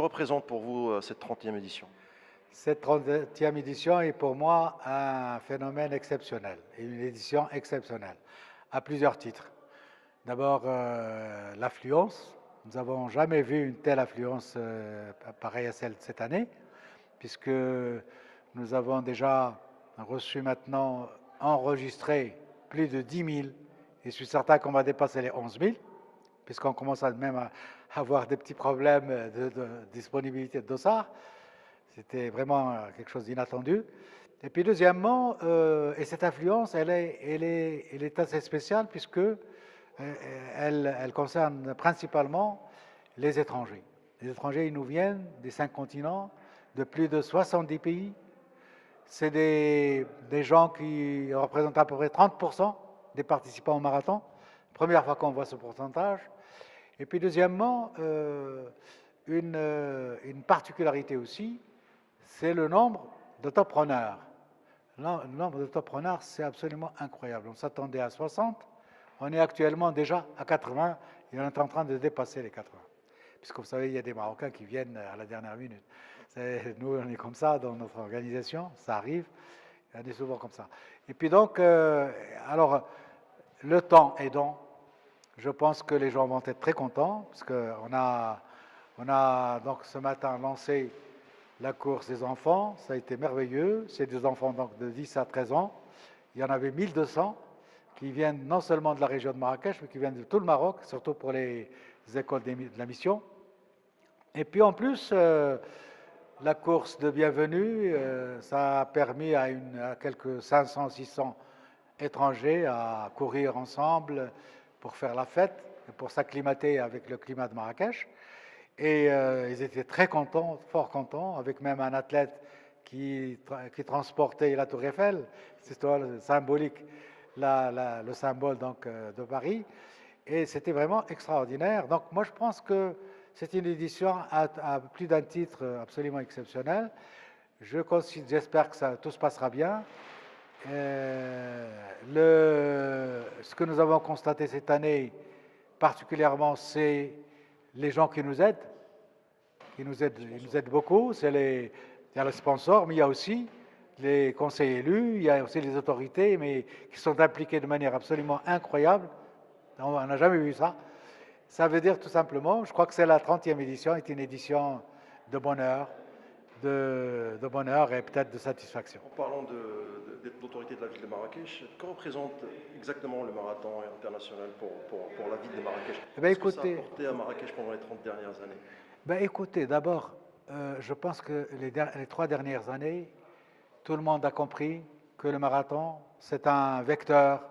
représente pour vous cette 30e édition? Cette 30e édition est pour moi un phénomène exceptionnel, et une édition exceptionnelle, à plusieurs titres. D'abord, l'affluence. Nous n'avons jamais vu une telle affluence pareille à celle de cette année, puisque nous avons déjà reçu maintenant, enregistré plus de 10 000, et je suis certain qu'on va dépasser les 11 000, puisqu'on commence même à avoir des petits problèmes de disponibilité de dossards. C'était vraiment quelque chose d'inattendu. Et puis deuxièmement, et cette influence, elle est assez spéciale puisque elle concerne principalement les étrangers. Les étrangers, ils nous viennent des 5 continents, de plus de 70 pays. C'est des gens qui représentent à peu près 30% des participants au marathon. Première fois qu'on voit ce pourcentage. Et puis deuxièmement, une particularité aussi, c'est le nombre d'autopreneurs. Le nombre d'autopreneurs, c'est absolument incroyable. On s'attendait à 60, on est actuellement déjà à 80 et on est en train de dépasser les 80. Puisque vous savez, il y a des Marocains qui viennent à la dernière minute. Nous, on est comme ça dans notre organisation, ça arrive, on est souvent comme ça. Et puis donc, alors, le temps aidant, je pense que les gens vont être très contents, parce qu'on a donc ce matin lancé la course des enfants, ça a été merveilleux. C'est des enfants donc de 10 à 13 ans. Il y en avait 1200 qui viennent non seulement de la région de Marrakech, mais qui viennent de tout le Maroc, surtout pour les écoles de la mission. Et puis en plus, la course de bienvenue, ça a permis à quelques 500, 600 étrangers à courir ensemble pour faire la fête, et pour s'acclimater avec le climat de Marrakech. Et ils étaient très contents, fort contents, avec même un athlète qui transportait la Tour Eiffel, c'est symbolique, le symbole donc, de Paris. Et c'était vraiment extraordinaire. Donc moi je pense que c'est une édition à plus d'un titre absolument exceptionnel. J'espère que tout se passera bien. Ce que nous avons constaté cette année, particulièrement, c'est les gens qui nous aident. Ils nous aident beaucoup. Il y a les sponsors, mais il y a aussi les conseils élus, il y a aussi les autorités, mais qui sont impliqués de manière absolument incroyable. On n'a jamais vu ça. Ça veut dire tout simplement, je crois que c'est la 30e édition, est une édition de bonheur, de bonheur et peut-être de satisfaction. En parlant d'autorité de la ville de Marrakech, que représente exactement le marathon international pour la ville de Marrakech? Qu'est-ce que ça a apporté à Marrakech pendant les 30 dernières années? Écoutez, d'abord, je pense que les 3 dernières années, tout le monde a compris que le marathon, c'est un vecteur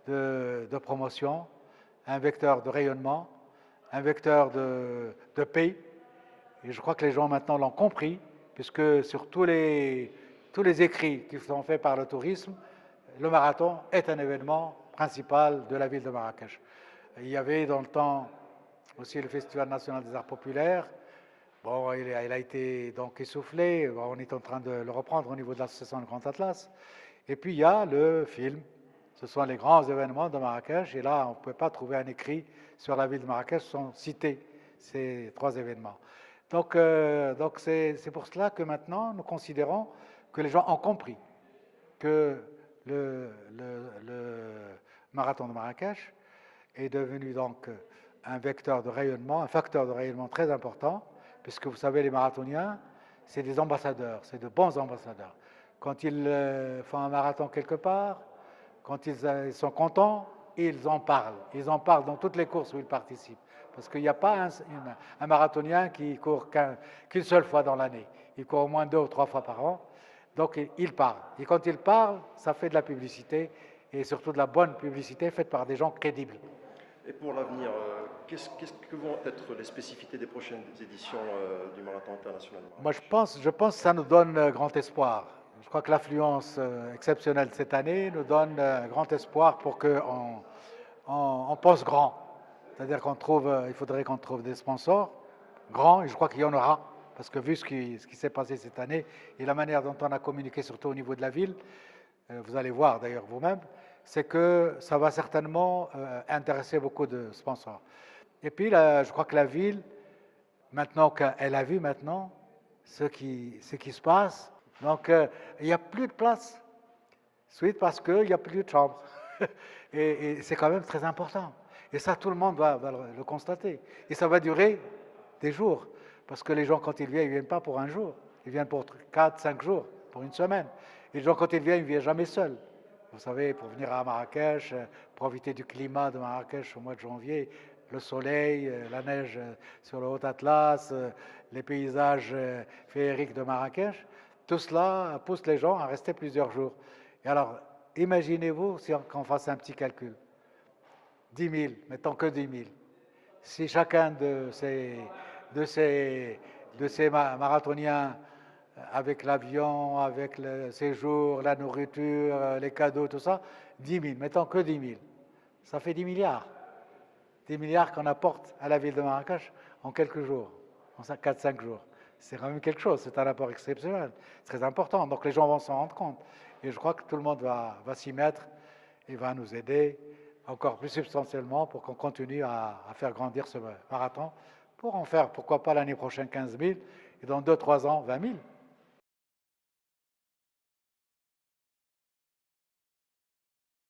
de promotion, un vecteur de rayonnement, un vecteur de paix. Et je crois que les gens maintenant l'ont compris, puisque sur tous les écrits qui sont faits par le tourisme, le marathon est un événement principal de la ville de Marrakech. Il y avait dans le temps aussi le Festival national des arts populaires. Bon, il a été donc essoufflé, on est en train de le reprendre au niveau de l'association du Grand Atlas. Et puis il y a le film, ce sont les grands événements de Marrakech, et là on ne peut pas trouver un écrit sur la ville de Marrakech sans citer ces 3 événements. Donc c'est pour cela que maintenant nous considérons que les gens ont compris que le marathon de Marrakech est devenu donc un vecteur de rayonnement, un facteur de rayonnement très important, puisque vous savez, les marathoniens, c'est des ambassadeurs, c'est de bons ambassadeurs. Quand ils font un marathon quelque part, quand ils sont contents, ils en parlent. Ils en parlent dans toutes les courses où ils participent. Parce qu'il n'y a pas un marathonien qui court qu'une seule fois dans l'année. Il court au moins 2 ou 3 fois par an. Donc il parle. Et quand il parle, ça fait de la publicité, et surtout de la bonne publicité faite par des gens crédibles. Et pour l'avenir, que vont être les spécificités des prochaines éditions du Marathon international? Moi, je pense que ça nous donne grand espoir. Je crois que l'affluence exceptionnelle de cette année nous donne grand espoir pour qu'on on pense grand. C'est-à-dire il faudrait qu'on trouve des sponsors grands, et je crois qu'il y en aura, parce que vu ce qui s'est passé cette année et la manière dont on a communiqué, surtout au niveau de la ville, vous allez voir d'ailleurs vous-même, c'est que ça va certainement intéresser beaucoup de sponsors. Et puis, là, je crois que la ville, maintenant qu'elle a vu maintenant ce qui se passe. Donc, il n'y a plus de place. Suite parce qu'il n'y a plus de chambre. Et c'est quand même très important. Et ça, tout le monde va le constater. Et ça va durer des jours. Parce que les gens, quand ils ne viennent pas pour un jour. Ils viennent pour 4, 5 jours, pour une semaine. Et les gens, quand ils ils ne viennent jamais seuls. Vous savez, pour venir à Marrakech, profiter du climat de Marrakech au mois de janvier, le soleil, la neige sur le Haut-Atlas, les paysages féeriques de Marrakech, tout cela pousse les gens à rester plusieurs jours. Et alors, imaginez-vous qu'on fasse un petit calcul. 10 000, mettons que 10 000. Si chacun de ces marathoniens, avec l'avion, avec le séjour, la nourriture, les cadeaux, tout ça, 10 000, mettons que 10 000. Ça fait 10 milliards. 10 milliards qu'on apporte à la ville de Marrakech en quelques jours, en 4-5 jours. C'est quand même quelque chose, c'est un apport exceptionnel, très important. Donc les gens vont s'en rendre compte. Et je crois que tout le monde va s'y mettre et va nous aider encore plus substantiellement pour qu'on continue à faire grandir ce marathon, pour en faire, pourquoi pas l'année prochaine 15 000, et dans 2-3 ans 20 000.